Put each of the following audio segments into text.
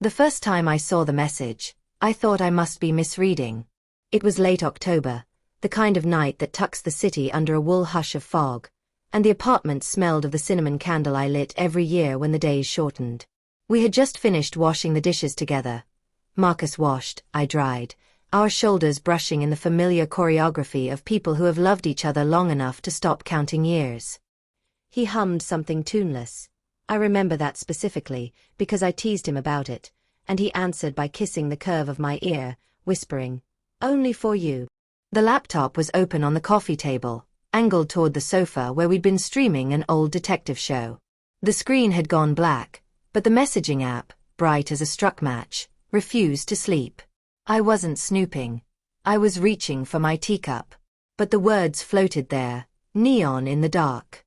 The first time I saw the message, I thought I must be misreading. It was late October, the kind of night that tucks the city under a wool hush of fog, and the apartment smelled of the cinnamon candle I lit every year when the days shortened. We had just finished washing the dishes together. Marcus washed, I dried, our shoulders brushing in the familiar choreography of people who have loved each other long enough to stop counting years. He hummed something tuneless. I remember that specifically, because I teased him about it, and he answered by kissing the curve of my ear, whispering, "Only for you." The laptop was open on the coffee table, angled toward the sofa where we'd been streaming an old detective show. The screen had gone black, but the messaging app, bright as a struck match, refused to sleep. I wasn't snooping. I was reaching for my teacup. But the words floated there, neon in the dark.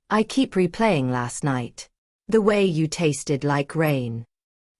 I keep replaying last night. The way you tasted like rain.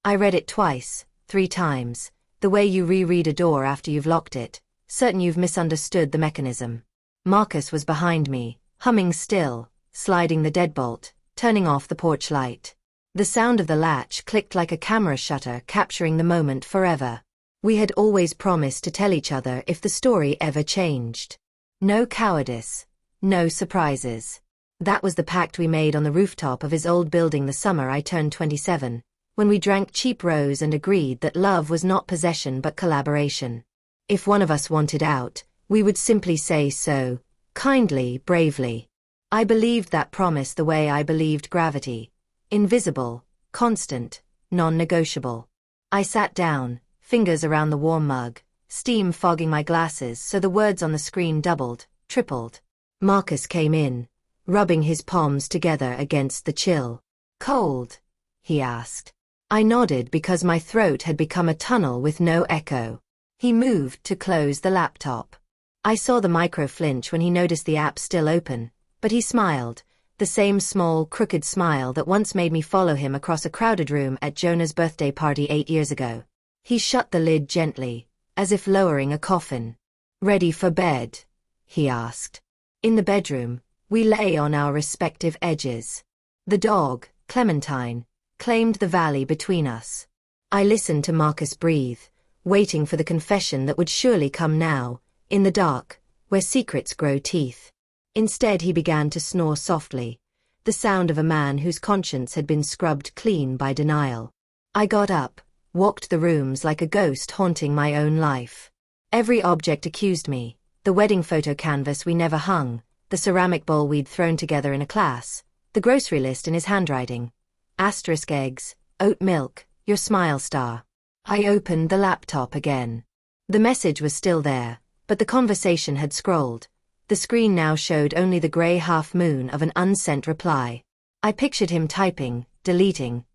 I read it twice, 3 times. The way you reread a door after you've locked it, certain you've misunderstood the mechanism. Marcus was behind me, humming still, sliding the deadbolt, turning off the porch light. The sound of the latch clicked like a camera shutter, capturing the moment forever. We had always promised to tell each other if the story ever changed. No cowardice. No surprises. That was the pact we made on the rooftop of his old building the summer I turned 27, when we drank cheap rose and agreed that love was not possession but collaboration. If one of us wanted out, we would simply say so, kindly, bravely. I believed that promise the way I believed gravity. Invisible, constant, non-negotiable. I sat down, fingers around the warm mug, steam fogging my glasses so the words on the screen doubled, tripled. Marcus came in, rubbing his palms together against the chill. "Cold?" he asked. I nodded because my throat had become a tunnel with no echo. He moved to close the laptop. I saw the micro flinch when he noticed the app still open, but he smiled, the same small, crooked smile that once made me follow him across a crowded room at Jonah's birthday party 8 years ago. He shut the lid gently, as if lowering a coffin. "Ready for bed?" he asked. In the bedroom, we lay on our respective edges. The dog, Clementine, claimed the valley between us. I listened to Marcus breathe, waiting for the confession that would surely come now, in the dark, where secrets grow teeth. Instead he began to snore softly, the sound of a man whose conscience had been scrubbed clean by denial. I got up, walked the rooms like a ghost haunting my own life. Every object accused me, the wedding photo canvas we never hung, the ceramic bowl we'd thrown together in a class, the grocery list in his handwriting. Asterisk eggs, oat milk, your smile star. I opened the laptop again. The message was still there, but the conversation had scrolled. The screen now showed only the grey half-moon of an unsent reply. I pictured him typing, deleting,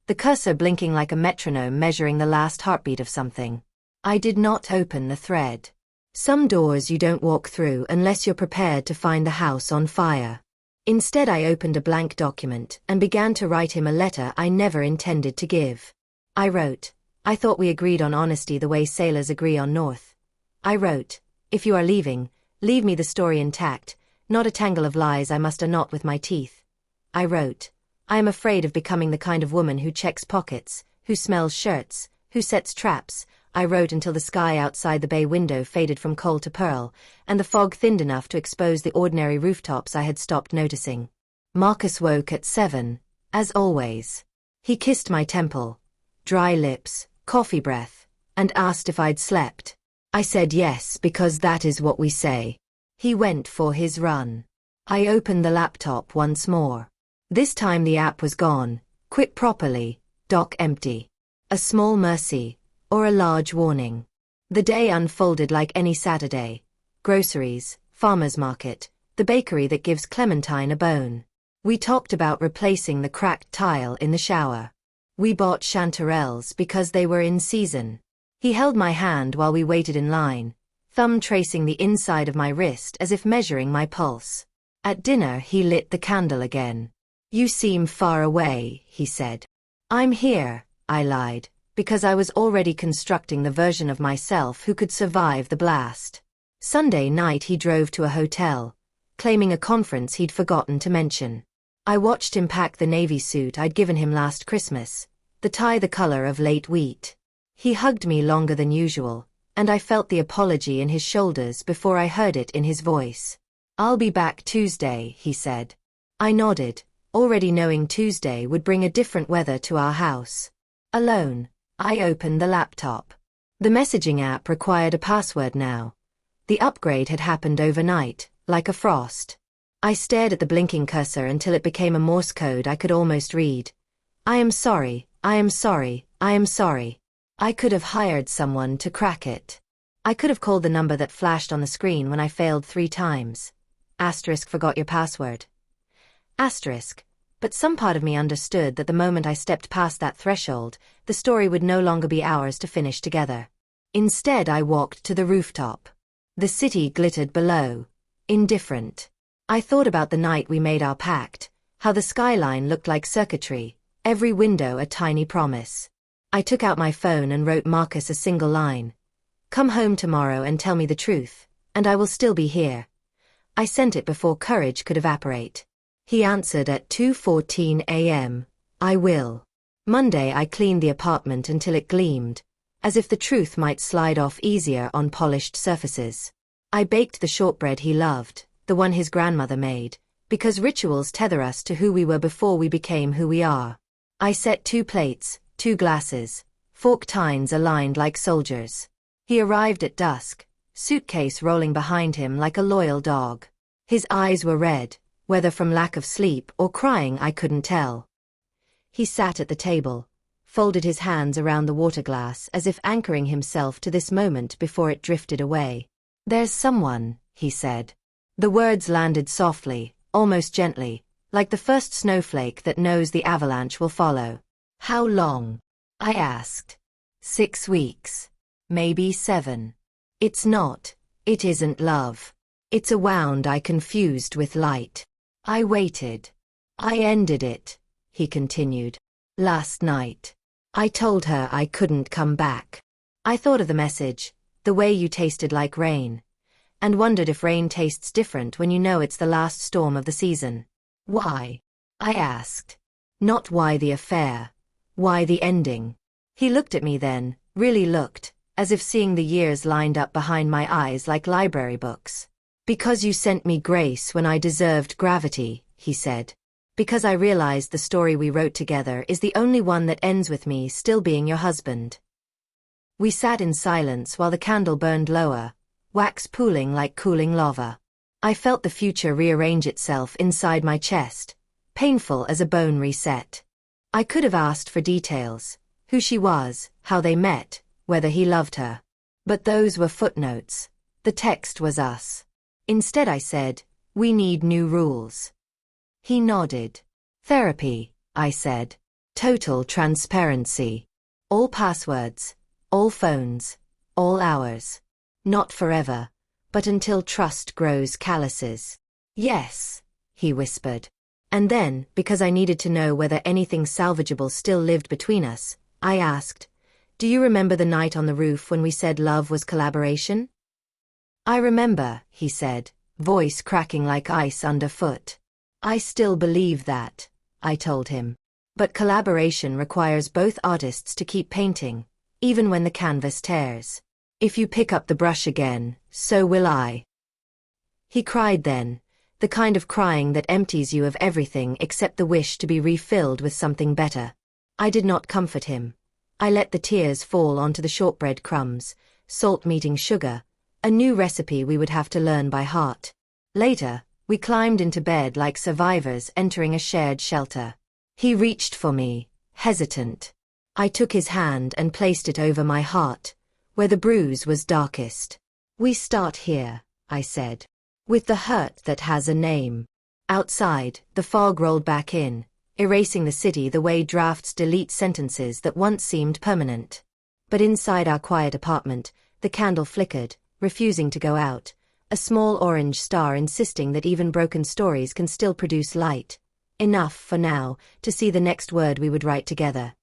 the cursor blinking like a metronome measuring the last heartbeat of something. I did not open the thread. Some doors you don't walk through unless you're prepared to find the house on fire. Instead I opened a blank document and began to write him a letter I never intended to give. I wrote, "I thought we agreed on honesty the way sailors agree on north." I wrote, "If you are leaving, leave me the story intact, not a tangle of lies I must unknot with my teeth." I wrote, "I am afraid of becoming the kind of woman who checks pockets, who smells shirts, who sets traps." I wrote until the sky outside the bay window faded from coal to pearl, and the fog thinned enough to expose the ordinary rooftops I had stopped noticing. Marcus woke at 7, as always. He kissed my temple, dry lips, coffee breath, and asked if I'd slept. I said yes because that is what we say. He went for his run. I opened the laptop once more. This time the app was gone, quit properly, dock empty. A small mercy, or a large warning. The day unfolded like any Saturday. Groceries, farmer's market, the bakery that gives Clementine a bone. We talked about replacing the cracked tile in the shower. We bought chanterelles because they were in season. He held my hand while we waited in line, thumb tracing the inside of my wrist as if measuring my pulse. At dinner he lit the candle again. "You seem far away," he said. "I'm here," I lied, because I was already constructing the version of myself who could survive the blast. Sunday night he drove to a hotel, claiming a conference he'd forgotten to mention. I watched him pack the navy suit I'd given him last Christmas, the tie the color of late wheat. He hugged me longer than usual, and I felt the apology in his shoulders before I heard it in his voice. "I'll be back Tuesday," he said. I nodded, already knowing Tuesday would bring a different weather to our house. Alone, I opened the laptop. The messaging app required a password now. The upgrade had happened overnight, like a frost. I stared at the blinking cursor until it became a Morse code I could almost read. "I am sorry, I am sorry, I am sorry." I could have hired someone to crack it. I could have called the number that flashed on the screen when I failed 3 times. Asterisk forgot your password. Asterisk. But some part of me understood that the moment I stepped past that threshold, the story would no longer be ours to finish together. Instead, I walked to the rooftop. The city glittered below, indifferent. I thought about the night we made our pact, how the skyline looked like circuitry, every window a tiny promise. I took out my phone and wrote Marcus a single line. "Come home tomorrow and tell me the truth, and I will still be here." I sent it before courage could evaporate. He answered at 2:14 a.m. "I will." Monday I cleaned the apartment until it gleamed, as if the truth might slide off easier on polished surfaces. I baked the shortbread he loved, the one his grandmother made, because rituals tether us to who we were before we became who we are. I set 2 plates, 2 glasses, fork tines aligned like soldiers. He arrived at dusk, suitcase rolling behind him like a loyal dog. His eyes were red, whether from lack of sleep or crying I couldn't tell. He sat at the table, folded his hands around the water glass as if anchoring himself to this moment before it drifted away. "There's someone," he said. The words landed softly, almost gently, like the first snowflake that knows the avalanche will follow. "How long?" I asked. 6 weeks. Maybe 7. It isn't love. It's a wound I confused with light. I waited. I ended it, he continued. Last night. I told her I couldn't come back. I thought of the message, the way you tasted like rain, and wondered if rain tastes different when you know it's the last storm of the season. Why? I asked. Not why the affair. Why the ending? He looked at me then, really looked, as if seeing the years lined up behind my eyes like library books. Because you sent me grace when I deserved gravity, he said. Because I realized the story we wrote together is the only one that ends with me still being your husband. We sat in silence while the candle burned lower, wax pooling like cooling lava. I felt the future rearrange itself inside my chest, painful as a bone reset. I could have asked for details, who she was, how they met, whether he loved her. But those were footnotes. The text was us. Instead I said, we need new rules. He nodded. Therapy, I said. Total transparency. All passwords, all phones, all hours. Not forever, but until trust grows calluses. Yes, he whispered. And then, because I needed to know whether anything salvageable still lived between us, I asked, do you remember the night on the roof when we said love was collaboration? I remember, he said, voice cracking like ice underfoot. I still believe that, I told him. But collaboration requires both artists to keep painting, even when the canvas tears. If you pick up the brush again, so will I. He cried then, the kind of crying that empties you of everything except the wish to be refilled with something better. I did not comfort him. I let the tears fall onto the shortbread crumbs, salt meeting sugar, a new recipe we would have to learn by heart. Later, we climbed into bed like survivors entering a shared shelter. He reached for me, hesitant. I took his hand and placed it over my heart, where the bruise was darkest. We start here, I said. With the hurt that has a name. Outside, the fog rolled back in, erasing the city the way drafts delete sentences that once seemed permanent. But inside our quiet apartment, the candle flickered, refusing to go out, a small orange star insisting that even broken stories can still produce light. Enough, for now, to see the next word we would write together.